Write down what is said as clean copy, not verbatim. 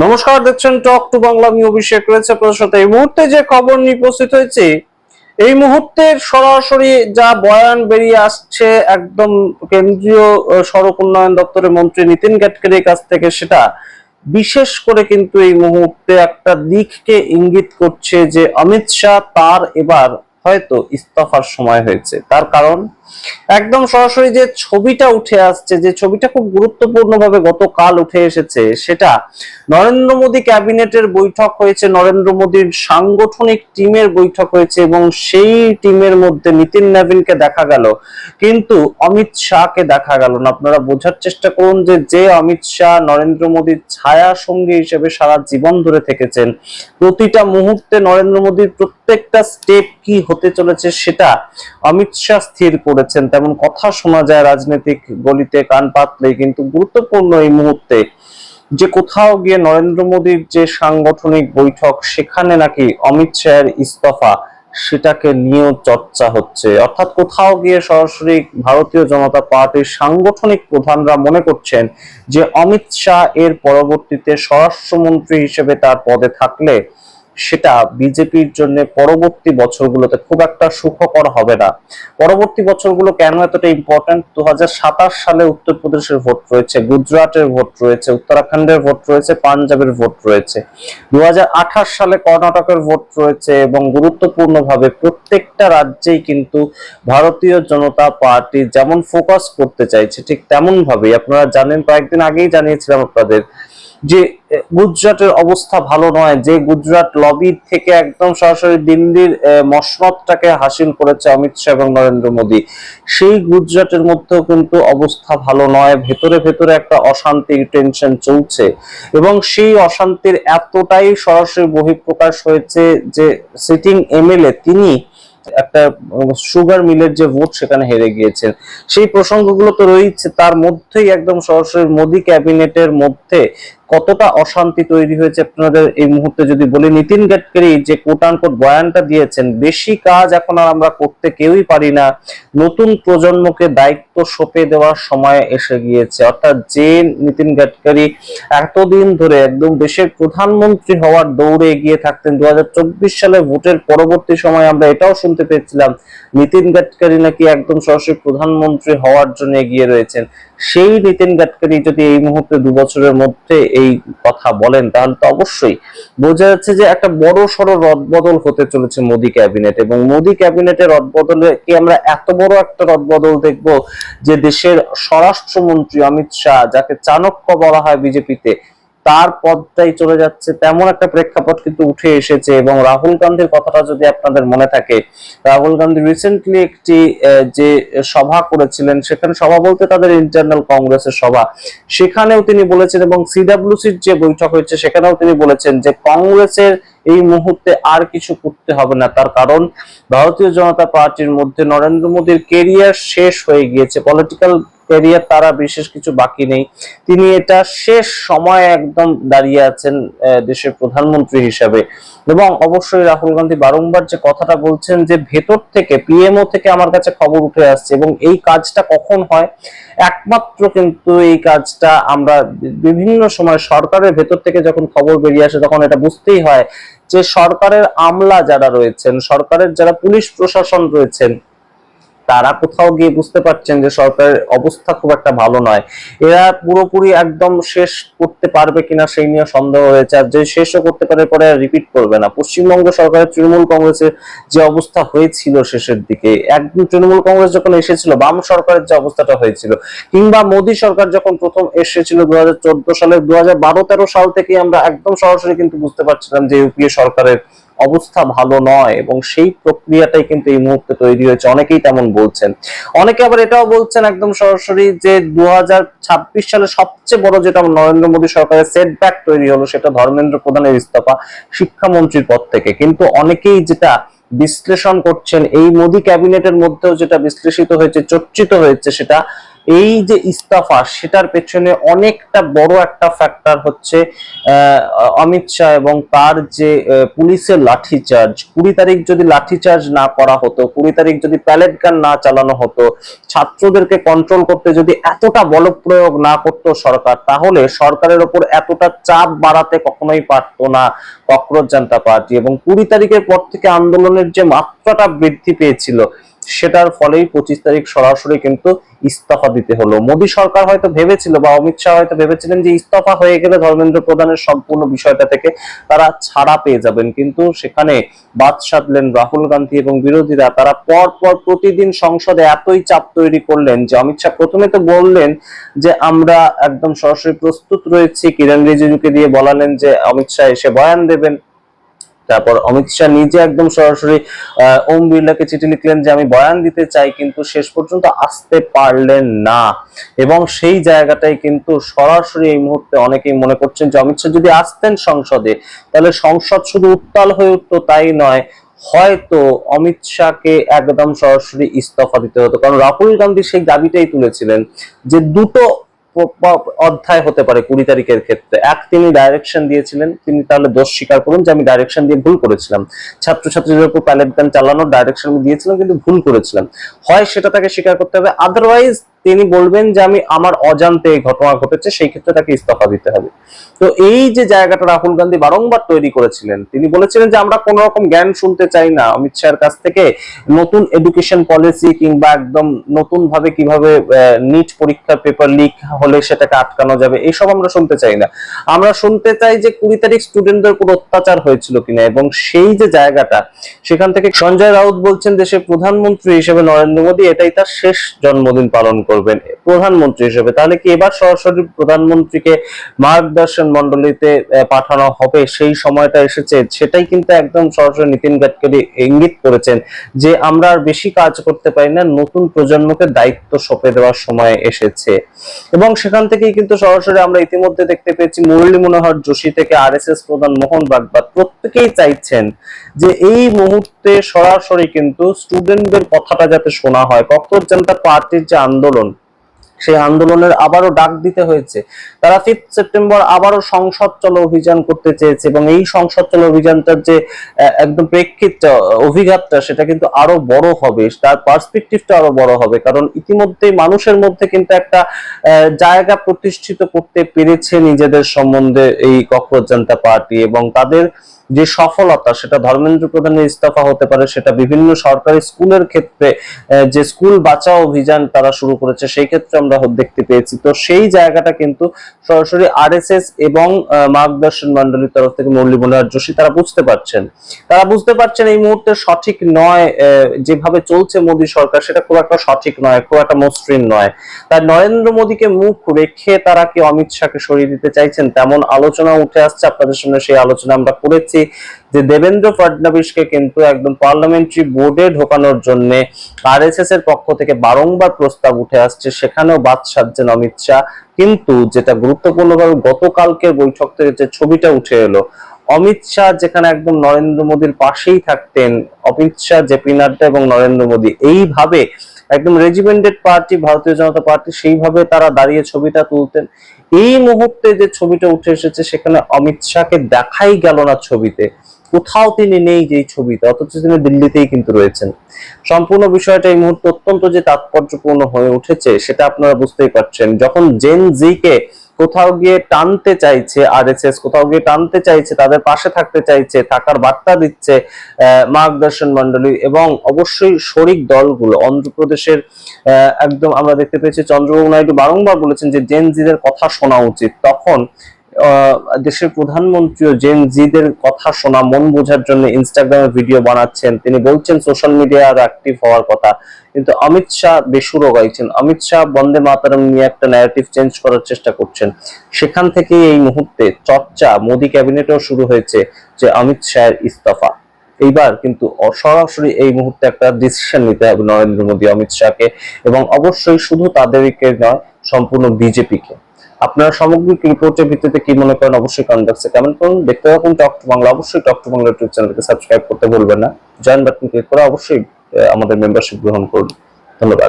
নমস্কার, দেখছেন talk to Bangla. আমি অভিষেক রয়েছে আপনাদের সাথে। এই মুহূর্তে যে খবর নিয়ে উপস্থিত হয়েছে, এই মুহূর্তের সরাসরি যা বয়ান বেরিয়ে আসছে একদম কেন্দ্রীয় সড়ক উন্নয়ন দপ্তরের মন্ত্রী নীতিন গাডকারির কাছ থেকে, সেটা বিশেষ করে কিন্তু এই মুহূর্তে একটা দিককে ইঙ্গিত করছে যে অমিত শাহ তার এবার হয়তো ইস্তফার সময় হয়েছে। তার কারণ একদম সরাসরি যে ছবিটা উঠে আসছে, যে ছবিটা খুব গুরুত্বপূর্ণ ভাবে গতকাল উঠে এসেছে, সেটা নরেন্দ্র মোদী ক্যাবিনেটের বৈঠক হয়েছে, নরেন্দ্র মোদীর সাংগঠনিক টিমের বৈঠক হয়েছে এবং সেই টিমের মধ্যে নীতিন নবীনকে দেখা গেল, কিন্তু অমিত শাহকে দেখা গেল না। আপনারা বোঝার চেষ্টা করুন যে অমিত শাহ নরেন্দ্র মোদীর ছায়া সঙ্গী হিসেবে সারা জীবন ধরে থেকেছেন, প্রতিটা মুহূর্তে নরেন্দ্র মোদীর প্রত্যেকটা স্টেপ কি হতে চলেছে সেটা অমিত শাহ স্থির করেছেন। তেমন কথা শোনা যায় রাজনৈতিক গলিতে কান পাতলেই। কিন্তু গুরুত্বপূর্ণ এই মুহূর্তে যে কোথাও গিয়ে নরেন্দ্র মোদীর যে সাংগঠনিক বৈঠক, সেখানে নাকি অমিত শাহের ইস্তফা, সেটাকে নিয়েও চর্চা হচ্ছে। অর্থাৎ কোথাও গিয়ে সরাসরি ভারতীয় জনতা পার্টির সাংগঠনিক প্রধানরা মনে করছেন যে অমিত শাহ এর পরবর্তীতে স্বরাষ্ট্রমন্ত্রী হিসেবে তার পদে থাকলে সেটা বিজেপির জন্য পরবর্তী বছরগুলোতে খুব একটা সুখকর হবে না। পরবর্তী বছরগুলো কেন এতটা ইম্পর্টেন্ট? 2027 সালে উত্তরপ্রদেশের ভোট রয়েছে, গুজরাটের ভোট রয়েছে, উত্তরাখণ্ডের ভোট রয়েছে, পাঞ্জাবের ভোট রয়েছে, 2028 সালে কর্ণাটকের ভোট রয়েছে এবং গুরুত্বপূর্ণভাবে প্রত্যেকটা রাজ্যেই কিন্তু ভারতীয় জনতা পার্টি যেমন ফোকাস করতে চাইছে, ঠিক তেমন ভাবে আপনারা জানেন, কয়েকদিন আগেই জানিয়েছিলাম আপনাদের যে গুজরাটের অবস্থা ভালো নয়। যে গুজরাট লবি থেকে একদম সরাসরি দিল্লির মসনদটাকে হাসিল করেছে অমিত শাহ এবং নরেন্দ্র মোদী, সেই গুজরাটের মধ্যেও কিন্তু অবস্থা ভালো নয়। ভেতরে ভেতরে একটা অশান্তির টেনশন চলছে এবং সেই অশান্তির এতটাই সরাসরি বহিঃপ্রকাশ হয়েছে যে সিটিং এমএলএ তিনি একটা সুগার মিলের যে ভোট, সেখানে হেরে গিয়েছেন। সেই প্রসঙ্গগুলো তো রয়েছে, তার মধ্যেই একদম সরাসরি মোদী ক্যাবিনেটের মধ্যে কতটা অশান্তি তৈরি হয়েছে আপনাদের এই মুহূর্তে যদি বলি। নীতিন গাডকারি যে কোট আনকোট বয়ানটা দিয়েছেন, বেশি কাজ এখন আর আমরা করতে কেউই পারি না, নতুন প্রজন্মকে দায়িত্ব সঁপে দেওয়ার সময় এসে গিয়েছে। অর্থাৎ যে নীতিন গাডকারি এতদিন ধরে একদম দেশের প্রধানমন্ত্রী হওয়ার দৌড়ে এগিয়ে থাকতেন, 2024 সালে ভোটের পরবর্তী সময় আমরা এটাও শুনতে পেয়েছিলাম নীতিন গাডকারি নাকি একদম সরাসরি প্রধানমন্ত্রী হওয়ার জন্য এগিয়ে রয়েছেন। সেই নীতিন গাডকারি যদি এই মুহূর্তে 2 বছরের মধ্যে এই কথা বলেন, তাহলে তো অবশ্যই বোঝা যাচ্ছে যে একটা বড় সড় রদবদল হতে চলেছে মোদী ক্যাবিনেট। এবং মোদী ক্যাবিনেটের রদবদলে কি আমরা এত বড় একটা রদবদল দেখব যে দেশের স্বরাষ্ট্রমন্ত্রী অমিত শাহ, যাকে চাণক্য বলা হয় বিজেপিতে, তার পদটাই চলে যাচ্ছে, তেমন একটা প্রেক্ষাপট কিন্তু উঠে এসেছে। এবং রাহুল গান্ধীর কথাটা যদি আপনাদের মনে থাকে, রাহুল গান্ধী রিসেন্টলি একটি যে সভা করেছিলেন, সেখানে সভা বলতে তাদের ইন্টারনাল কংগ্রেসের সভা, সেখানেও তিনি বলেছেন, এবং সিডব্লিউসির যে বৈঠক হয়েছে সেখানেও তিনি বলেছেন যে কংগ্রেসের এই মুহূর্তে আর কিছু করতে হবে না। তার কারণ ভারতীয় জনতা পার্টির মধ্যে নরেন্দ্র মোদীর কেরিয়ার শেষ হয়ে গিয়েছে, পলিটিক্যাল ক্যারিয়ার তারা বিশেষ কিছু বাকি নেই। তিনি এটা শেষ সময় একদম দাঁড়িয়ে আছেন দেশের প্রধানমন্ত্রী হিসাবে। এবং অবশ্যই রাহুল গান্ধী বারংবার যে কথাটা বলছেন যে ভেতর থেকে, পিএমও থেকে আমার কাছে খবর উঠে আসছে, এবং এই কাজটা কখন হয়? একমাত্র কিন্তু এই কাজটা আমরা বিভিন্ন সময় সরকারের ভেতর থেকে যখন খবর বেরিয়ে আসে, তখন এটা বুঝতেই হয় যে সরকারের আমলা যারা রয়েছেন, সরকারের যারা পুলিশ প্রশাসন রয়েছেন, তারা কোথাও গিয়ে বুঝতে পারছেন যে সরকারের অবস্থা খুব একটা ভালো নয়। এরা পুরোপুরি একদম শেষ করতে পারবে কিনা সেই নিয়ে সন্দেহ হয়েছে, আর যে শেষও করতে পারে পরে রিপিট করবে না। পশ্চিমবঙ্গ সরকারের তৃণমূল কংগ্রেসের যে অবস্থা হয়েছিল শেষের দিকে, একদম তৃণমূল কংগ্রেস যখন এসেছিল, বাম সরকারের যে অবস্থাটা হয়েছিল, কিংবা মোদী সরকার যখন প্রথম এসেছিল 2014 সালে, 2012-13 সাল থেকে আমরা একদম সরাসরি কিন্তু বুঝতে পারছিলাম যে ইউপিএ সরকারের অবস্থা ভালো নয়। এবং সেই প্রক্রিয়াটাই কিন্তু এই মুহূর্তে তৈরি হয়েছে, অনেকেই তেমন বলছেন। অনেকে আবার এটাও বলছেন একদম সরাসরি যে 2026 সালে সবচেয়ে বড় যেটা নরেন্দ্র মোদী সরকারের সেটব্যাক তৈরি হলো, সেটা ধর্মেন্দ্র প্রধানের ইস্তফা শিক্ষামন্ত্রীর পদ থেকে। কিন্তু অনেকেই যেটা বিশ্লেষণ করছেন, এই মোদী ক্যাবিনেটের মধ্যেও যেটা বিশ্লেষিত হয়েছে, চর্চিত হয়েছে, সেটা এই যে ইস্তফা, সেটার পেছনে অনেকটা বড় একটা ফ্যাক্টর হচ্ছে অমিত শাহ এবং তার যে পুলিশের লাঠিচার্জ। 20 তারিখ যদি লাঠিচার্জ না করা হতো, 20 তারিখ যদি প্যালেট গান না চালানো হতো, ছাত্রদেরকে কন্ট্রোল করতে যদি এতটা বল প্রয়োগ না করতো সরকার, তাহলে সরকারের ওপর এতটা চাপ বাড়াতে কখনোই পারতো না ককরোচ জনতা পার্টি। এবং 20 তারিখের পর থেকে আন্দোলনের যে মাত্রাটা বৃদ্ধি পেয়েছিল, সেটার ফলেই 25 তারিখ সরাসরি কিন্তু ইস্তফা দিতে হলো। মোদী সরকার হয়তো ভেবেছিল বা অমিত শাহ হয়তো ভেবেছিলেন যে ইস্তফা হয়ে গেলে ধর্মেন্দ্র প্রধানের সম্পূর্ণ বিষয়টা থেকে তারা ছাড়া পেয়ে যাবেন, কিন্তু সেখানে বাদ সাধলেন রাহুল গান্ধী এবং বিরোধীরা। তারা পর পর প্রতিদিন সংসদে এতই চাপ তৈরি করলেন যে অমিত শাহ প্রথমে তো বললেন যে আমরা একদম সরাসরি প্রস্তুত রয়েছি, কিরণ রিজিজুকে দিয়ে বলালেন যে অমিত শাহ এসে বয়ান দেবেন। তারপর অমিত শাহ নিজে একদম সরাসরি ওম বিড়লাকে চিঠি লিখলেন যে আমি বয়ান দিতে চাই, কিন্তু শেষ পর্যন্ত আসতে পারলেন না। এবং সেই জায়গাটাই কিন্তু সরাসরি এই মুহূর্তে অনেকেই মনে করছেন যে অমিত শাহ যদি আসতেন সংসদে, তাহলে সংসদ শুধু উত্তাল হয়ে উঠতো তাই নয়, হয়তো অমিত শাহকে একদম সরাসরি ইস্তফা দিতে হতো। কারণ রাহুল গান্ধী সেই দাবিটাই তুলেছিলেন যে দুটো অধ্যায় হতে পারে 20 তারিখের ক্ষেত্রে। এক, তিনি ডাইরেকশন দিয়েছিলেন, তিনি তাহলে দোষ স্বীকার করুন যে আমি ডাইরেকশন দিয়ে ভুল করেছিলাম, ছাত্রছাত্রীদের উপর প্যালেট গান চালানোর ডাইরেকশন দিয়েছিলাম কিন্তু ভুল করেছিলাম, হয় সেটা তাকে স্বীকার করতে হবে। আদারওয়াইজ তিনি বলবেন যে আমি আমার অজান্তে এই ঘটনা ঘটেছে, সেই ক্ষেত্রে তাকে ইস্তফা দিতে হবে। তো এই যে জায়গাটা রাহুল গান্ধী বারংবার তৈরি করেছিলেন, তিনি বলেছিলেন যে আমরা কোন রকম জ্ঞান শুনতে চাই না অমিত শাহের কাছ থেকে, নতুন এডুকেশন পলিসি কিংবা একদম নতুন ভাবে কিভাবে নিট পরীক্ষার পেপার লিক হলে সেটাকে আটকানো যাবে, এইসব আমরা শুনতে চাই না। আমরা শুনতে চাই যে 20 তারিখ স্টুডেন্টদের উপর অত্যাচার হয়েছিল কিনা। এবং সেই যে জায়গাটা, সেখান থেকে সঞ্জয় রাউত বলছেন দেশের প্রধানমন্ত্রী হিসেবে নরেন্দ্র মোদী এটাই তার শেষ জন্মদিন পালন করবেন প্রধানমন্ত্রী হিসেবে। তাহলে কি এবার সরাসরি প্রধানমন্ত্রীকে মার্গদর্শন মন্ডলীতে পাঠানো হবে, সেই সময়টা এসেছে? সেটাই কিন্তু একদম সরাসরি নীতিন গাডকারি ইঙ্গিত করেছেন যে আমরা আর বেশি কাজ করতে পারি না, নতুন প্রজন্মকে দায়িত্ব সঁপে দেওয়ার সময় এসেছে। এবং সেখান থেকেই কিন্তু সরাসরি আমরা ইতিমধ্যে দেখতে পেয়েছি মুরলী মনোহর যোশী থেকে আরএসএস প্রধান মোহন ভাগবত প্রত্যেকেই চাইছেন যে এই মুহূর্তে সরাসরি কিন্তু স্টুডেন্টদের কথাটা যাতে শোনা হয়। ককরোচ জনতা পার্টির যে আন্দোলন, সেই আন্দোলনের আবারও ডাক দিতে হয়েছে। তারা 5 সেপ্টেম্বর আবারও সংসদ চলো অভিযান করতে চেয়েছে, এবং এই সংসদ চলো অভিযানটার যে একদম প্রেক্ষিতটা, অভিঘাতটা, সেটা কিন্তু আরো বড় হবে, তার পার্সপেক্টিভটা আরো বড় হবে। কারণ ইতিমধ্যেই মানুষের মধ্যে কিন্তু একটা জায়গা প্রতিষ্ঠিত করতে পেরেছে নিজেদের সম্বন্ধে এই ককরোচ জনতা পার্টি, এবং তাদের যে সফলতা, সেটা ধর্মেন্দ্র প্রধানের ইস্তফা হতে পারে, সেটা বিভিন্ন সরকারি স্কুলের ক্ষেত্রে যে স্কুল বাঁচাও অভিযান তারা শুরু করেছে, সেই ক্ষেত্রে আমরা দেখতে পেয়েছি। তো সেই জায়গাটা কিন্তু সরাসরি আরএসএস এবং মার্গদর্শন মন্ডলীর তরফ থেকে মুরলী মনোহর যোশী তারা বুঝতে পারছেন এই মুহূর্তে সঠিক নয়, যেভাবে চলছে মোদী সরকার সেটা খুব একটা সঠিক নয়, খুব একটা মসৃণ নয়। তাই নরেন্দ্র মোদীকে মুখ রেখে তারা কি অমিত শাহকে সরিয়ে দিতে চাইছেন, তেমন আলোচনা উঠে আসছে। আপনাদের সামনে সেই আলোচনা আমরা করেছি যে দেবেন্দ্র ফডনবিসকে কিন্তু একদম পার্লামেন্টারি বোর্ডে ঢোকানোর জন্য আরএসএস এর পক্ষ থেকে বারংবার প্রস্তাব উঠে আসছে, সেখানেও বাদ সাধছেন অমিত শাহ। কিন্তু যেটা গুরুত্বপূর্ণভাবে গতকালকের বৈঠক থেকে যে ছবিটা উঠে এলো, অমিত শাহ যেখানে একদম নরেন্দ্র মোদীর পাশেই থাকতেন, অমিত শাহ, জেপি নাড্ডা এবং নরেন্দ্র মোদী এইভাবে একদম রেজিমেন্টেড পার্টি ভারতীয় জনতা পার্টি, সেইভাবে তারা দাঁড়িয়ে ছবিটা তুলতেন। এই মুহূর্তে যে ছবিটা উঠে এসেছে, সেখানে অমিত শাহকে দেখাই গেল না ছবিতে, কোথাও তিনি নেই যে ছবিতে, অথচ তিনি দিল্লিতেই কিন্তু রয়েছেন। সম্পূর্ণ বিষয়টা এই মুহূর্তে অত্যন্ত যে তাৎপর্যপূর্ণ হয়ে উঠেছে সেটা আপনারা বুঝতেই পারছেন। যখন জেন জি কে কোথাও গিয়ে টানতে চাইছে আরএসএস, কোথাও গিয়ে টানতে চাইছে, তাদের পাশে থাকতে চাইছে, থাকার বার্তা দিচ্ছে মার্গদর্শন মন্ডলী এবং অবশ্যই শরিক দলগুলো, অন্ধ্রপ্রদেশের একদম আমরা দেখতে পেয়েছি চন্দ্রবাবু নাইডু বারংবার বলেছেন যে জেন জিদের কথা শোনা উচিত, তখন দেশের প্রধানমন্ত্রীও জেন জিদের কথা শোনা, মন বোঝার জন্য ইনস্টাগ্রামে ভিডিও বানাচ্ছেন, তিনি বলছেন সোশ্যাল মিডিয়া আরো অ্যাক্টিভ হওয়ার কথা। কিন্তু অমিত শাহ বেসুরো গাইছেন, অমিত শাহ বন্দে মাতরম নিয়ে একটা ন্যারেটিভ চেঞ্জ করার চেষ্টা করছেন। সেখান থেকে এই মুহূর্তে চর্চা মোদী ক্যাবিনেটেও শুরু হয়েছে যে অমিত শাহের ইস্তফা। এইবার কিন্তু সরাসরি এই মুহূর্তে একটা ডিসিশন নিতে হবে নরেন্দ্র মোদী অমিত শাহকে, এবং অবশ্যই শুধু তাদেরকে নয়, সম্পূর্ণ বিজেপিকে। আপনারা সামগ্রিক রিপোর্টের ভিত্তিতে কি মনে করেন অবশ্যই কমেন্ট বক্সে কমেন্ট করুন। দেখতে থাকুন টক টু বাংলা। অবশ্যই টক টু বাংলা ইউটিউব চ্যানেলকে সাবস্ক্রাইব করতে ভুলবেন না, জয়েন বাটন ক্লিক করে অবশ্যই আমাদের মেম্বারশিপ গ্রহণ করুন। ধন্যবাদ।